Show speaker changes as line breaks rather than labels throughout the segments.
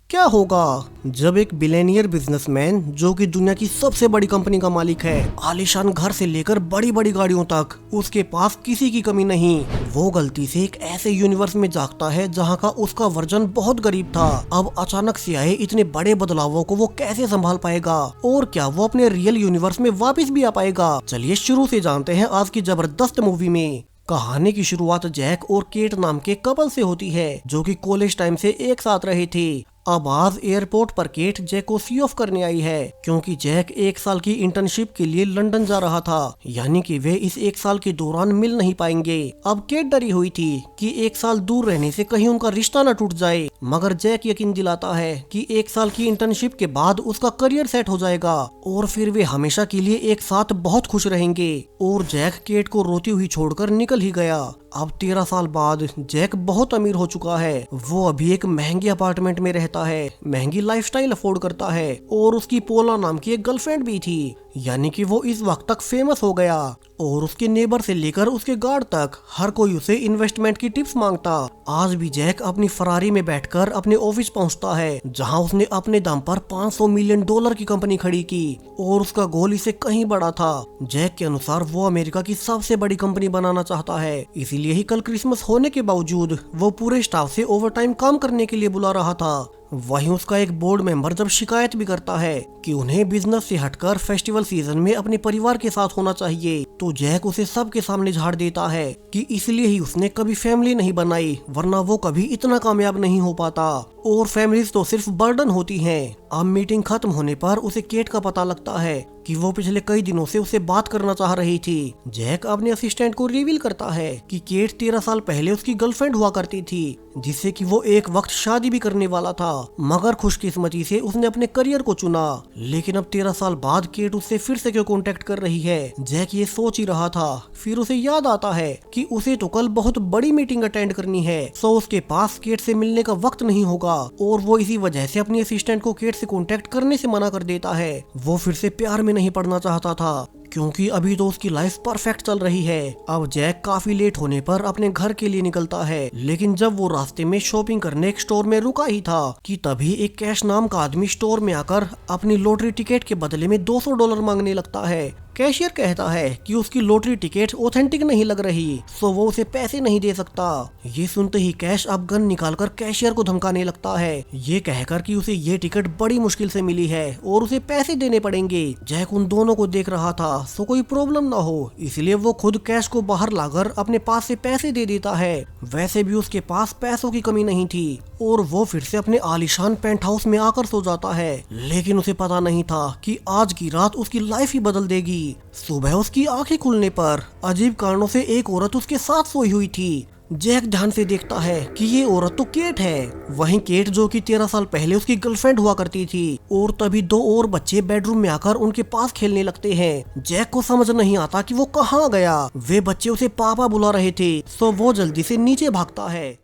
क्या होगा जब एक बिलियनियर बिजनेसमैन जो कि दुनिया की सबसे बड़ी कंपनी का मालिक है, आलीशान घर से लेकर बड़ी बड़ी गाड़ियों तक उसके पास किसी की कमी नहीं, वो गलती से एक ऐसे यूनिवर्स में जागता है जहां का उसका वर्जन बहुत गरीब था। अब अचानक से आए इतने बड़े बदलावों को वो कैसे संभाल पाएगा और क्या वो अपने रियल यूनिवर्स में वापस भी आ पाएगा? चलिए शुरू से जानते हैं आज की जबरदस्त मूवी में। कहानी की शुरुआत जैक और केट नाम के कपल से होती है जो कि कॉलेज टाइम से एक साथ रहे थे। अब आज एयरपोर्ट पर केट जैक को सी ऑफ करने आई है क्योंकि जैक एक साल की इंटर्नशिप के लिए लंदन जा रहा था, यानी कि वे इस एक साल के दौरान मिल नहीं पाएंगे। अब केट डरी हुई थी कि एक साल दूर रहने से कहीं उनका रिश्ता न टूट जाए, मगर जैक यकीन दिलाता है कि एक साल की इंटर्नशिप के बाद उसका करियर सेट हो जाएगा और फिर वे हमेशा के लिए एक साथ बहुत खुश रहेंगे। और जैक केट को रोती हुई छोड़कर निकल ही गया। अब 13 साल बाद जैक बहुत अमीर हो चुका है। वो अभी एक महंगे अपार्टमेंट में रहता है, महंगी लाइफस्टाइल अफोर्ड करता है और उसकी पोला नाम की एक गर्लफ्रेंड भी थी, यानी कि वो इस वक्त तक फेमस हो गया। और उसके नेबर से लेकर उसके गार्ड तक हर कोई उसे इन्वेस्टमेंट की टिप्स मांगता। आज भी जैक अपनी फरारी में बैठकर अपने ऑफिस पहुंचता है जहां उसने अपने दम पर $500 मिलियन की कंपनी खड़ी की और उसका गोल इससे कहीं बड़ा था। जैक के अनुसार वो अमेरिका की सबसे बड़ी कंपनी बनाना चाहता है, इसीलिए ही कल क्रिसमस होने के बावजूद वो पूरे स्टाफ से ओवरटाइम काम करने के लिए बुला रहा था। वहीं उसका एक बोर्ड मेंबर जब शिकायत भी करता है कि उन्हें बिजनेस से हटकर फेस्टिवल सीजन में अपने परिवार के साथ होना चाहिए, तो जैक उसे सबके सामने झाड़ देता है कि इसलिए ही उसने कभी फैमिली नहीं बनाई, वरना वो कभी इतना कामयाब नहीं हो पाता। और फैमिलीज तो सिर्फ बर्डन होती हैं। अब मीटिंग खत्म होने पर उसे केट का पता लगता है कि वो पिछले कई दिनों से उससे बात करना चाह रही थी। जैक अपने असिस्टेंट को रिवील करता है कि केट 13 साल पहले उसकी गर्लफ्रेंड हुआ करती थी, जिससे कि वो एक वक्त शादी भी करने वाला था, मगर खुशकिस्मती से उसने अपने करियर को चुना। लेकिन अब 13 साल बाद केट उससे फिर से क्यों कांटेक्ट कर रही है? जैक ये सोच ही रहा था, फिर उसे याद आता है कि उसे तो कल बहुत बड़ी मीटिंग अटेंड करनी है, सो उसके पास केट से मिलने का वक्त नहीं होगा और वो इसी वजह से अपनी असिस्टेंट को केट से कांटेक्ट करने से मना कर देता है। वो फिर से प्यार में नहीं पड़ना चाहता था क्योंकि अभी तो उसकी लाइफ परफेक्ट चल रही है। अब जैक काफी लेट होने पर अपने घर के लिए निकलता है, लेकिन जब वो रास्ते में शॉपिंग करने एक स्टोर में रुका ही था कि तभी एक कैश नाम का आदमी स्टोर में आकर अपनी लॉटरी टिकट के बदले में $200 मांगने लगता है। कैशियर कहता है कि उसकी लॉटरी टिकट ऑथेंटिक नहीं लग रही, सो वो उसे पैसे नहीं दे सकता। ये सुनते ही कैश अब गन निकालकर कैशियर को धमकाने लगता है, ये कहकर कि उसे ये टिकट बड़ी मुश्किल से मिली है और उसे पैसे देने पड़ेंगे। जैक उन दोनों को देख रहा था सो कोई प्रॉब्लम ना हो, इसलिए वो खुद कैश को बाहर लाकर अपने पास से पैसे दे देता है। वैसे भी उसके पास पैसों की कमी नहीं थी और वो फिर से अपने आलीशान पेंट हाउस में आकर सो जाता है, लेकिन उसे पता नहीं था कि आज की रात उसकी लाइफ ही बदल देगी। सुबह उसकी आंखें खुलने पर अजीब कारणों से एक औरत उसके साथ सोई हुई थी। जैक ध्यान से देखता है कि ये औरत तो केट है। वहीं केट जो कि 13 साल पहले उसकी गर्लफ्रेंड हुआ करती थी। और तभी दो और बच्चे बेडरूम में आकर उनके पास खेलने लगते हैं। जैक को समझ नहीं आता कि वो कहाँ गया। वे बच्चे उसे पापा बुला रहे थे, सो वो जल्दी से नीचे भागता है।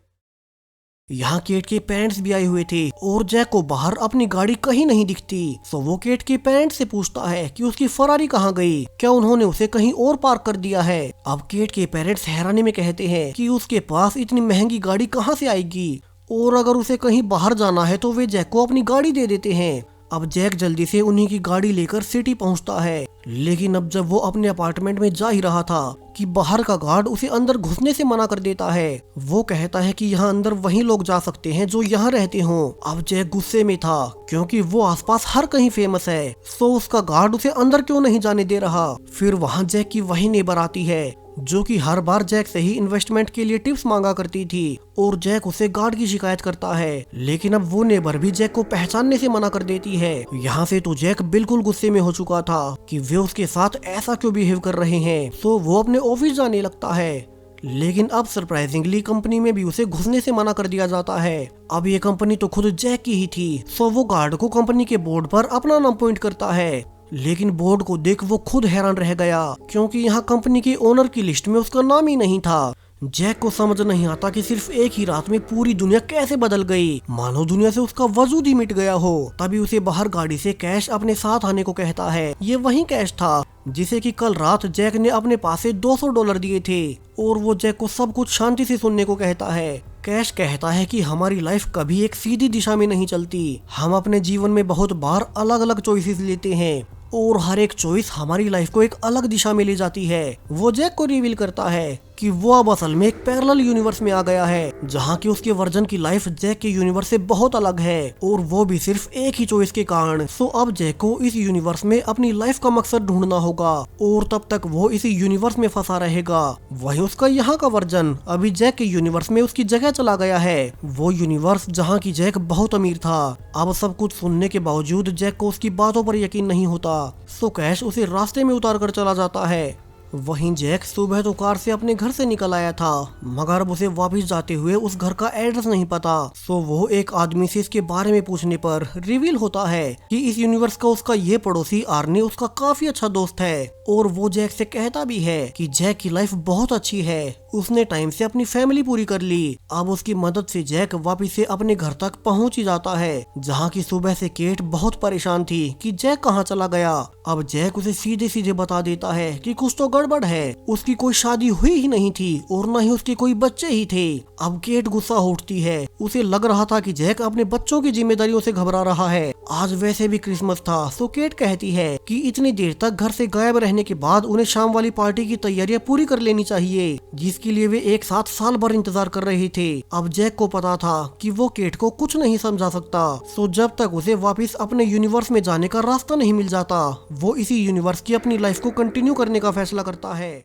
यहाँ केट के पेरेंट्स भी आए हुए थे और जैक को बाहर अपनी गाड़ी कहीं नहीं दिखती, सो वो केट के पेरेंट्स से पूछता है कि उसकी फरारी कहाँ गई, क्या उन्होंने उसे कहीं और पार्क कर दिया है। अब केट के पेरेंट्स हैरानी में कहते हैं कि उसके पास इतनी महंगी गाड़ी कहाँ से आएगी और अगर उसे कहीं बाहर जाना है तो वे जैक को अपनी गाड़ी दे देते हैं। अब जैक जल्दी से उन्हीं की गाड़ी लेकर सिटी पहुंचता है, लेकिन अब जब वो अपने अपार्टमेंट में जा ही रहा था कि बाहर का गार्ड उसे अंदर घुसने से मना कर देता है। वो कहता है कि यहाँ अंदर वही लोग जा सकते हैं जो यहाँ रहते हों। अब जैक गुस्से में था क्योंकि वो आसपास हर कहीं फेमस है, सो उसका गार्ड उसे अंदर क्यों नहीं जाने दे रहा। फिर वहाँ जैक की वही नेबर आती है जो कि हर बार जैक से ही इन्वेस्टमेंट के लिए टिप्स मांगा करती थी और जैक उसे गार्ड की शिकायत करता है, लेकिन अब वो नेबर भी जैक को पहचानने से मना कर देती है। यहाँ से तो जैक बिल्कुल गुस्से में हो चुका था कि वे उसके साथ ऐसा क्यों बिहेव कर रहे हैं, तो वो अपने ऑफिस जाने लगता है। लेकिन अब सरप्राइजिंगली कंपनी में भी उसे घुसने से मना कर दिया जाता है। अब ये कंपनी तो खुद जैक की ही थी, सो वो गार्ड को कंपनी के बोर्ड पर अपना नाम पॉइंट करता है, लेकिन बोर्ड को देख वो खुद हैरान रह गया क्योंकि यहाँ कंपनी के ओनर की लिस्ट में उसका नाम ही नहीं था। जैक को समझ नहीं आता कि सिर्फ एक ही रात में पूरी दुनिया कैसे बदल गई, मानो दुनिया से उसका वजूद ही मिट गया हो। तभी उसे बाहर गाड़ी से कैश अपने साथ आने को कहता है। ये वही कैश था जिसे कि कल रात जैक ने अपने पास से $200 दिए थे और वो जैक को सब कुछ शांति से सुनने को कहता है। कैश कहता है कि हमारी लाइफ कभी एक सीधी दिशा में नहीं चलती। हम अपने जीवन में बहुत बार अलग अलग चॉइसेस लेते हैं और हर एक चॉइस हमारी लाइफ को एक अलग दिशा में ले जाती है। वो जैक को रिवील करता है कि वो अब असल में एक पैरेलल यूनिवर्स में आ गया है जहाँ की उसके वर्जन की लाइफ जैक के यूनिवर्स से बहुत अलग है और वो भी सिर्फ एक ही चॉइस के कारण। सो अब जैक को इस यूनिवर्स में अपनी लाइफ का मकसद ढूंढना होगा और तब तक वो इसी यूनिवर्स में फंसा रहेगा। वहीं उसका यहाँ का वर्जन अभी जैक के यूनिवर्स में उसकी जगह चला गया है, वो यूनिवर्स जहाँ की जैक बहुत अमीर था। अब सब कुछ सुनने के बावजूद जैक को उसकी बातों पर यकीन नहीं होता। सो कैश उसे रास्ते में उतार कर चला जाता है। वहीं जैक सुबह तो कार से अपने घर से निकल आया था, मगर अब उसे वापस जाते हुए उस घर का एड्रेस नहीं पता। सो वो एक आदमी से इसके बारे में पूछने पर रिवील होता है कि इस यूनिवर्स का उसका ये पड़ोसी आर्नी उसका काफी अच्छा दोस्त है और वो जैक से कहता भी है कि जैक की लाइफ बहुत अच्छी है, उसने टाइम से अपनी फैमिली पूरी कर ली। अब उसकी मदद से जैक वापस से अपने घर तक पहुंच ही जाता है, जहां की सुबह से केट बहुत परेशान थी कि जैक कहां चला गया। अब जैक उसे सीधे सीधे बता देता है कि कुछ तो गड़बड़ है, उसकी कोई शादी हुई ही नहीं थी और न ही उसके कोई बच्चे ही थे। अब केट गुस्सा हो उठती है, उसे लग रहा था कि जैक अपने बच्चों की जिम्मेदारियों से घबरा रहा है। आज वैसे भी क्रिसमस था, सो केट कहती है कि इतनी देर तक घर से गायब रहने के बाद उन्हें शाम वाली पार्टी की तैयारियां पूरी कर लेनी चाहिए, जिसके लिए वे एक साथ साल भर इंतजार कर रहे थे। अब जैक को पता था कि वो केट को कुछ नहीं समझा सकता। सो जब तक उसे वापस अपने यूनिवर्स में जाने का रास्ता नहीं मिल जाता, वो इसी यूनिवर्स की अपनी लाइफ को कंटिन्यू करने का फैसला करता है।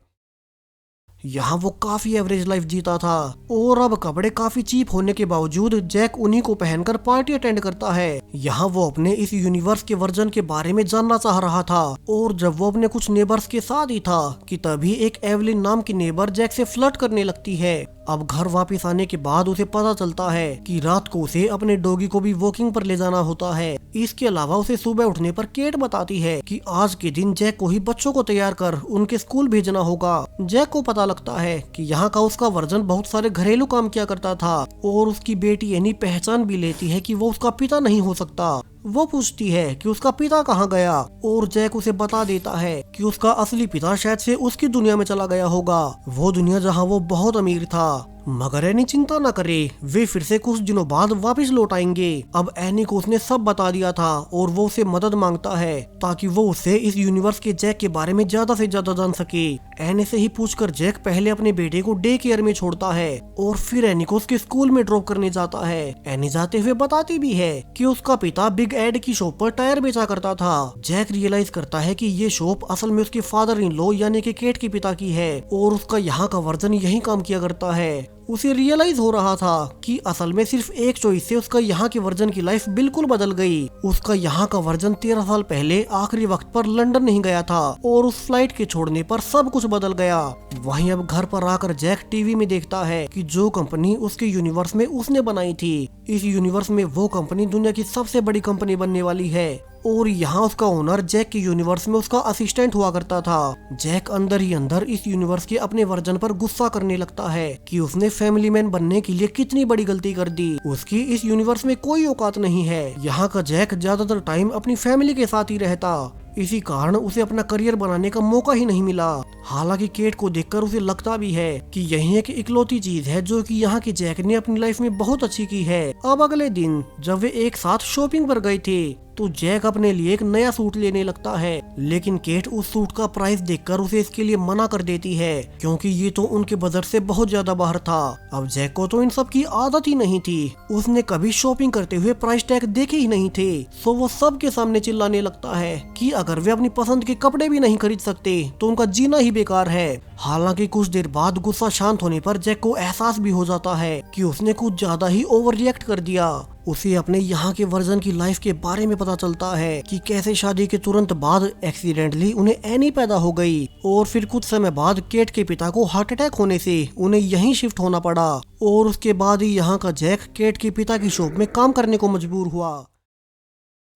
यहाँ वो काफी एवरेज लाइफ जीता था और अब कपड़े काफी चीप होने के बावजूद जैक उन्हीं को पहनकर पार्टी अटेंड करता है। यहाँ वो अपने इस यूनिवर्स के वर्जन के बारे में जानना चाह रहा था और जब वो अपने कुछ नेबर्स के साथ ही था कि तभी एक एवलिन नाम की नेबर जैक से फ्लर्ट करने लगती है। अब घर वापस आने के बाद उसे पता चलता है कि रात को उसे अपने डॉगी को भी वॉकिंग पर ले जाना होता है। इसके अलावा उसे सुबह उठने पर केट बताती है कि आज के दिन जैक को ही बच्चों को तैयार कर उनके स्कूल भेजना होगा। जैक को पता लगता है कि यहाँ का उसका वर्जन बहुत सारे घरेलू काम किया करता था और उसकी बेटी एनी पहचान भी लेती है कि वो उसका पिता नहीं हो सकता। वो पूछती है कि उसका पिता कहाँ गया और जैक उसे बता देता है कि उसका असली पिता शायद से उसकी दुनिया में चला गया होगा, वो दुनिया जहाँ वो बहुत अमीर था। मगर एनी चिंता न करे, वे फिर से कुछ दिनों बाद वापस लौट आएंगे। अब एनी को उसने सब बता दिया था और वो उसे मदद मांगता है ताकि वो उससे इस यूनिवर्स के जैक के बारे में ज्यादा से ज्यादा जान सके। एनी से ही पूछकर जैक पहले अपने बेटे को डे केयर में छोड़ता है और फिर एनी को उसके स्कूल में ड्रॉप करने जाता है। एनी जाते हुए बताती भी है कि उसका पिता बिग एड की शॉप पर टायर बेचा करता था। जैक रियलाइज करता है कि ये शॉप असल में उसके फादर इन लॉ यानी कि केट के पिता की है और उसका यहाँ का वर्जन यही काम किया करता है। उसे रियलाइज हो रहा था कि असल में सिर्फ एक चॉइस से उसका यहाँ के वर्जन की लाइफ बिल्कुल बदल गई। उसका यहाँ का वर्जन 13 साल पहले आखिरी वक्त पर लंदन नहीं गया था और उस फ्लाइट के छोड़ने पर सब कुछ बदल गया। वहीं अब घर पर आकर जैक टीवी में देखता है कि जो कंपनी उसके यूनिवर्स में उसने बनाई थी, इस यूनिवर्स में वो कंपनी दुनिया की सबसे बड़ी कंपनी बनने वाली है और यहाँ उसका ओनर जैक के यूनिवर्स में उसका असिस्टेंट हुआ करता था। जैक अंदर ही अंदर इस यूनिवर्स के अपने वर्जन पर गुस्सा करने लगता है कि उसने फैमिली मैन बनने के लिए कितनी बड़ी गलती कर दी। उसकी इस यूनिवर्स में कोई औकात नहीं है। यहाँ का जैक ज्यादातर टाइम अपनी फैमिली के साथ ही रहता, इसी कारण उसे अपना करियर बनाने का मौका ही नहीं मिला। हालांकि केट को देखकर उसे लगता भी है कि यही एक इकलौती चीज है जो कि यहाँ के जैक ने अपनी लाइफ में बहुत अच्छी की है। अब अगले दिन जब वे एक साथ शॉपिंग पर गए थे तो जैक अपने लिए एक नया सूट लेने लगता है, लेकिन केट उस सूट का प्राइस देखकर उसे इसके लिए मना कर देती है क्योंकि ये तो उनके बजट से बहुत ज्यादा बाहर था। अब जैक को तो इन सब की आदत ही नहीं थी, उसने कभी शॉपिंग करते हुए प्राइस टैग देखे ही नहीं थे। सो वो सबके सामने चिल्लाने लगता है कि अगर वे अपनी पसंद के कपड़े भी नहीं खरीद सकते तो उनका जीना ही बेकार है। हालांकि कुछ देर बाद गुस्सा शांत होने पर जैक को एहसास भी हो जाता है कि उसने कुछ ज्यादा ही ओवर रिएक्ट कर दिया। उसे अपने यहाँ के वर्जन की लाइफ के बारे में पता चलता है कि कैसे शादी के तुरंत बाद एक्सीडेंटली उन्हें एनी पैदा हो गई और फिर कुछ समय बाद केट के पिता को हार्ट अटैक होने से उन्हें यहीं शिफ्ट होना पड़ा और उसके बाद ही यहाँ का जैक केट के पिता की शॉप में काम करने को मजबूर हुआ।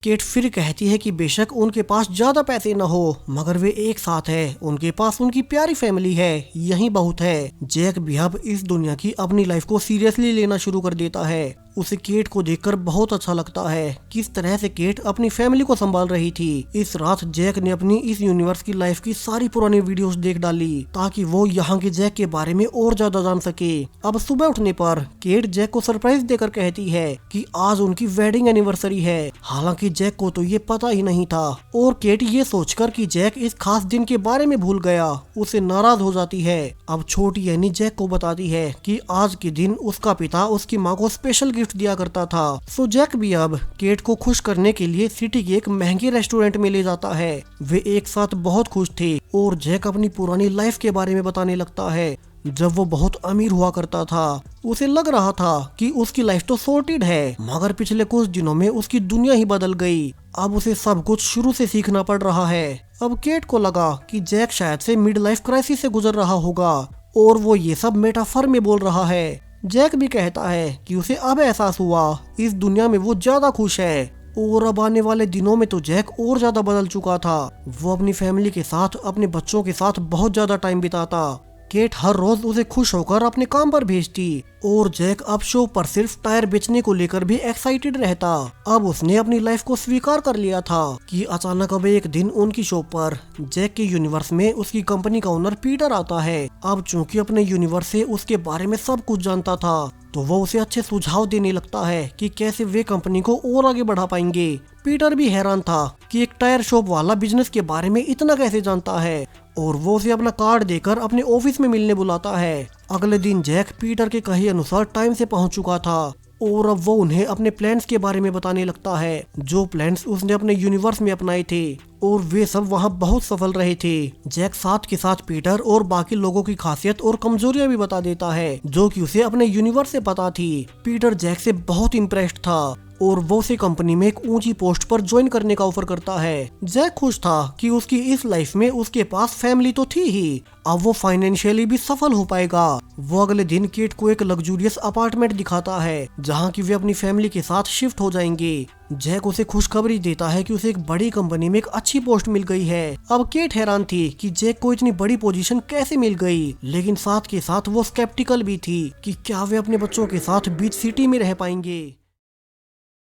केट फिर कहती है कि बेशक उनके पास ज्यादा पैसे न हो मगर वे एक साथ है, उनके पास उनकी प्यारी फैमिली है, यही बहुत है। जैक भी अब इस दुनिया की अपनी लाइफ को सीरियसली लेना शुरू कर देता है उसे केट को देखकर बहुत अच्छा लगता है किस तरह से केट अपनी फैमिली को संभाल रही थी। इस रात जैक ने अपनी इस यूनिवर्स की लाइफ की सारी पुरानी वीडियोस देख डाली ताकि वो यहाँ के जैक के बारे में और ज्यादा जान सके। अब सुबह उठने पर केट जैक को सरप्राइज देकर कहती है कि आज उनकी वेडिंग एनिवर्सरी है। हालांकि जैक को तो ये पता ही नहीं था और केट ये सोचकर कि जैक इस खास दिन के बारे में भूल गया उसे नाराज हो जाती है। अब छोटी एनी जैक को बताती है कि आज के दिन उसका पिता उसकी माँ को स्पेशल गिफ्ट दिया करता था। सो जैक भी अब केट को खुश करने के लिए सिटी के एक महंगे रेस्टोरेंट में ले जाता है। वे एक साथ बहुत खुश थे और जैक अपनी पुरानी लाइफ के बारे में बताने लगता है जब वो बहुत अमीर हुआ करता था। उसे लग रहा था कि उसकी लाइफ तो सॉर्टेड है, मगर पिछले कुछ दिनों में उसकी दुनिया ही बदल गई। अब उसे सब कुछ शुरू से सीखना पड़ रहा है। अब केट को लगा कि जैक शायद से मिड लाइफ क्राइसिस से गुजर रहा होगा और वो ये सब मेटाफर में बोल रहा है। जैक भी कहता है कि उसे अब एहसास हुआ इस दुनिया में वो ज्यादा खुश है और अब आने वाले दिनों में तो जैक और ज्यादा बदल चुका था। वो अपनी फैमिली के साथ अपने बच्चों के साथ बहुत ज्यादा टाइम बिताता। केट हर रोज उसे खुश होकर अपने काम पर भेजती और जैक अब शो पर सिर्फ टायर बेचने को लेकर भी एक्साइटेड रहता। अब उसने अपनी लाइफ को स्वीकार कर लिया था कि अचानक अब एक दिन उनकी शॉप पर जैक के यूनिवर्स में उसकी कंपनी का ओनर पीटर आता है। अब चूंकि अपने यूनिवर्स से उसके बारे में सब कुछ जानता था तो वो उसे अच्छे सुझाव देने लगता है कि कैसे वे कंपनी को और आगे बढ़ा पाएंगे। पीटर भी हैरान था कि एक टायर शॉप वाला बिजनेस के बारे में इतना कैसे जानता है और वो उसे अपना कार्ड देकर अपने ऑफिस में मिलने बुलाता है। अगले दिन जैक पीटर के कहे अनुसार टाइम से पहुंच चुका था और अब वो उन्हें अपने प्लान्स के बारे में बताने लगता है जो प्लान्स उसने अपने यूनिवर्स में अपनाए थे और वे सब वहां बहुत सफल रहे थे। जैक साथ के साथ पीटर और बाकी लोगों की खासियत और कमजोरियां भी बता देता है जो कि उसे अपने यूनिवर्स से पता थी। पीटर जैक से बहुत इम्प्रेस्ड था और वो उसे कंपनी में एक ऊंची पोस्ट पर ज्वाइन करने का ऑफर करता है। जैक खुश था कि उसकी इस लाइफ में उसके पास फैमिली तो थी ही, अब वो फाइनेंशियली भी सफल हो पाएगा। वो अगले दिन केट को एक लग्जूरियस अपार्टमेंट दिखाता है जहाँ की वे अपनी फैमिली के साथ शिफ्ट हो जाएंगे। जैक उसे खुशखबरी देता है कि उसे एक बड़ी कंपनी में एक अच्छी पोस्ट मिल गई है। अब केट हैरान थी कि जैक को इतनी बड़ी पोजीशन कैसे मिल गई, लेकिन साथ के साथ वो स्केप्टिकल भी थी कि क्या वे अपने बच्चों के साथ बीच सिटी में रह पाएंगे।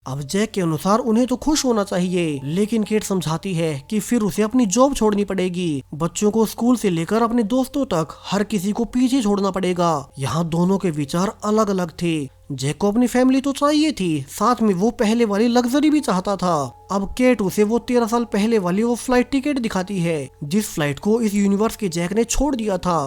अब जैक के अनुसार उन्हें तो खुश होना चाहिए, लेकिन केट समझाती है कि फिर उसे अपनी जॉब छोड़नी पड़ेगी। बच्चों को स्कूल से लेकर अपने दोस्तों तक हर किसी को पीछे छोड़ना पड़ेगा। यहाँ दोनों के विचार अलग अलग थे। जैक को अपनी फैमिली तो चाहिए थी, साथ में वो पहले वाली लग्जरी भी चाहता था। अब केट उसे वो 13 साल पहले वाली वो फ्लाइट टिकट दिखाती है जिस फ्लाइट को इस यूनिवर्स के जैक ने छोड़ दिया था।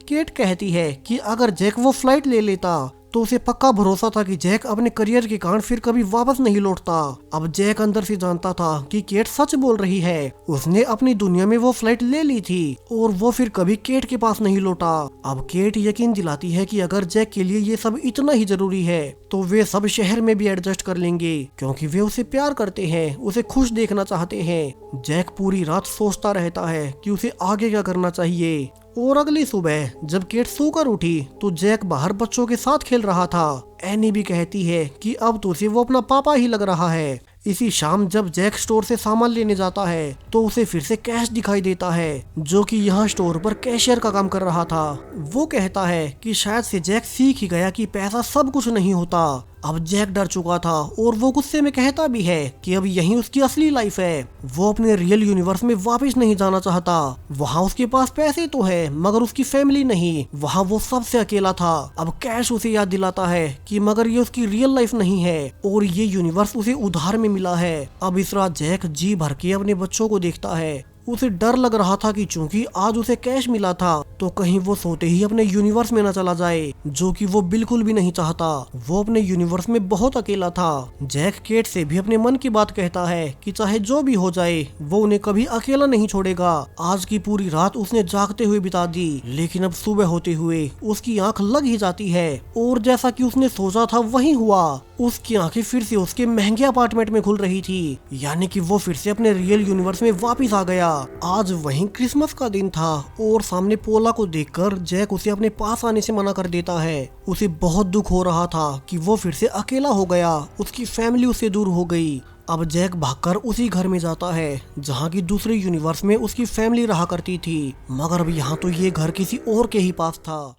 केट कहती है कि अगर जैक वो फ्लाइट ले लेता तो उसे पक्का भरोसा था कि जैक अपने करियर के कारण फिर कभी वापस नहीं लौटता। अब जैक अंदर से जानता था कि केट सच बोल रही है। उसने अपनी दुनिया में वो फ्लाइट ले ली थी और वो फिर कभी केट के पास नहीं लौटा। अब केट यकीन दिलाती है कि अगर जैक के लिए ये सब इतना ही जरूरी है तो वे सब शहर में भी एडजस्ट कर लेंगे, क्योंकि वे उसे प्यार करते हैं, उसे खुश देखना चाहते हैं। जैक पूरी रात सोचता रहता है कि उसे आगे क्या करना चाहिए। और अगली सुबह जब केट सोकर उठी तो जैक बाहर बच्चों के साथ खेल रहा था। एनी भी कहती है कि अब तो उसे वो अपना पापा ही लग रहा है। इसी शाम जब जैक स्टोर से सामान लेने जाता है तो उसे फिर से कैश दिखाई देता है जो कि यहाँ स्टोर पर कैशियर का काम कर रहा था। वो कहता है कि शायद से जैक सीख ही गया कि पैसा सब कुछ नहीं होता। अब जैक डर चुका था और वो गुस्से में कहता भी है कि अब यही उसकी असली लाइफ है। वो अपने रियल यूनिवर्स में वापस नहीं जाना चाहता। वहाँ उसके पास पैसे तो है मगर उसकी फैमिली नहीं, वहाँ वो सबसे अकेला था। अब कैश उसे याद दिलाता है कि मगर ये उसकी रियल लाइफ नहीं है और ये यूनिवर्स उसे उधार में मिला है। अब इस रात जैक जी भर के अपने बच्चों को देखता है। उसे डर लग रहा था कि चूंकि आज उसे कैश मिला था तो कहीं वो सोते ही अपने यूनिवर्स में न चला जाए, जो कि वो बिल्कुल भी नहीं चाहता। वो अपने यूनिवर्स में बहुत अकेला था। जैक केट से भी अपने मन की बात कहता है कि चाहे जो भी हो जाए वो उन्हें कभी अकेला नहीं छोड़ेगा। आज की पूरी रात उसने जागते हुए बिता दी, लेकिन अब सुबह होते हुए उसकी आंख लग ही जाती है और जैसा कि उसने सोचा था वही हुआ। उसकी आंखें फिर से उसके महंगे अपार्टमेंट में खुल रही थी, यानी कि वो फिर से अपने रियल यूनिवर्स में वापस आ गया। आज वहीं क्रिसमस का दिन था और सामने पोला को देखकर जैक उसे अपने पास आने से मना कर देता है। उसे बहुत दुख हो रहा था कि वो फिर से अकेला हो गया, उसकी फैमिली उससे दूर हो गई। अब जैक भागकर उसी घर में जाता है जहाँ की दूसरे यूनिवर्स में उसकी फैमिली रहा करती थी, मगर अब यहाँ तो ये घर किसी और के ही पास था।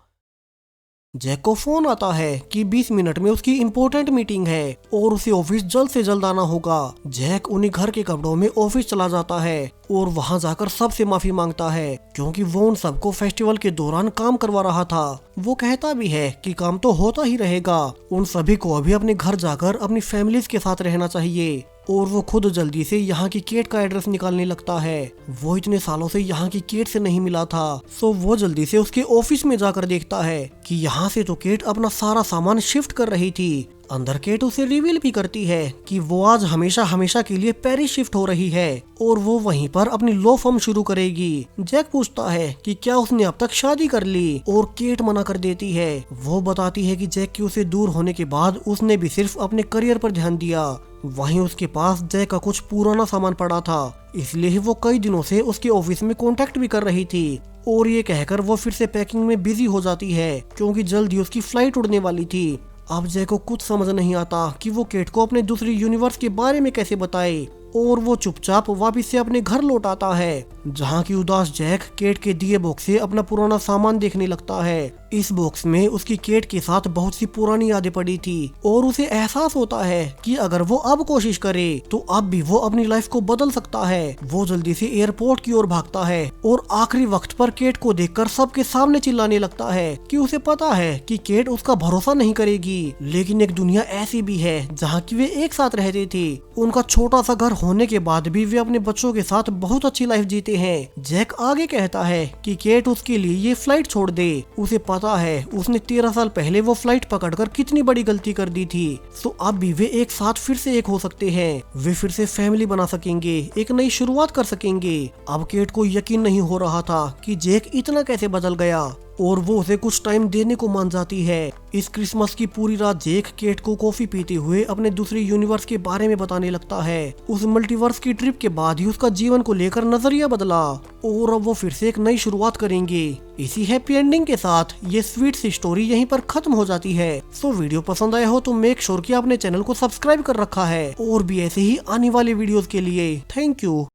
जैक को फोन आता है कि 20 मिनट में उसकी इम्पोर्टेंट मीटिंग है और उसे ऑफिस जल्द से जल्द आना होगा। जैक उन्हीं घर के कपड़ों में ऑफिस चला जाता है और वहां जाकर सबसे माफी मांगता है क्योंकि वो उन सबको फेस्टिवल के दौरान काम करवा रहा था। वो कहता भी है कि काम तो होता ही रहेगा, उन सभी को अभी अपने घर जाकर अपनी फैमिलीज के साथ रहना चाहिए। और वो खुद जल्दी से यहाँ की केट का एड्रेस निकालने लगता है। वो इतने सालों से यहाँ की केट से नहीं मिला था, सो वो जल्दी से उसके ऑफिस में जाकर देखता है कि यहाँ से तो केट अपना सारा सामान शिफ्ट कर रही थी। अंदर केट उसे रिवील भी करती है कि वो आज हमेशा हमेशा के लिए पेरिस शिफ्ट हो रही है और वो वहीं पर अपनी लॉ फर्म शुरू करेगी। जैक पूछता है कि क्या उसने अब तक शादी कर ली और केट मना कर देती है। वो बताती है कि जैक के उसे दूर होने के बाद उसने भी सिर्फ अपने करियर पर ध्यान दिया। वहीं उसके पास जैक का कुछ पुराना सामान पड़ा था, इसलिए ही वो कई दिनों से उसके ऑफिस में कांटेक्ट भी कर रही थी। और ये कहकर वो फिर से पैकिंग में बिजी हो जाती है क्योंकि जल्दी उसकी फ्लाइट उड़ने वाली थी। अब जैक को कुछ समझ नहीं आता कि वो केट को अपने दूसरी यूनिवर्स के बारे में कैसे बताए और वो चुपचाप वापस से अपने घर लौट आता है, जहाँ की उदास जैक केट के दिए बॉक्स से अपना पुराना सामान देखने लगता है। इस बॉक्स में उसकी केट के साथ बहुत सी पुरानी यादें पड़ी थी और उसे एहसास होता है कि अगर वो अब कोशिश करे तो अब भी वो अपनी लाइफ को बदल सकता है। वो जल्दी से एयरपोर्ट की ओर भागता है और आखिरी वक्त पर केट को देखकर सबके सामने चिल्लाने लगता है कि उसे पता है कि केट उसका भरोसा नहीं करेगी, लेकिन एक दुनिया ऐसी भी है जहाँ की वे एक साथ रहते थे। उनका छोटा सा घर होने के बाद भी वे अपने बच्चों के साथ बहुत अच्छी लाइफ जीते हैं। जैक आगे कहता है कि केट उसके लिए ये फ्लाइट छोड़ दे। उसे पता है उसने 13 साल पहले वो फ्लाइट पकड़कर कितनी बड़ी गलती कर दी थी, तो अब भी वे एक साथ फिर से एक हो सकते हैं। वे फिर से फैमिली बना सकेंगे, एक नई शुरुआत कर सकेंगे। अब केट को यकीन नहीं हो रहा था कि जैक इतना कैसे बदल गया और वो उसे कुछ टाइम देने को मान जाती है। इस क्रिसमस की पूरी रात जैक केट को कॉफी पीते हुए अपने दूसरी यूनिवर्स के बारे में बताने लगता है। उस मल्टीवर्स की ट्रिप के बाद ही उसका जीवन को लेकर नजरिया बदला और अब वो फिर से एक नई शुरुआत करेंगे। इसी हैप्पी एंडिंग के साथ ये स्वीट सी स्टोरी यहीं पर खत्म हो जाती है। सो वीडियो पसंद आया हो तो मेक श्योर कि आपने चैनल को सब्सक्राइब कर रखा है और भी ऐसे ही आने वाले वीडियोस के लिए। Thank you.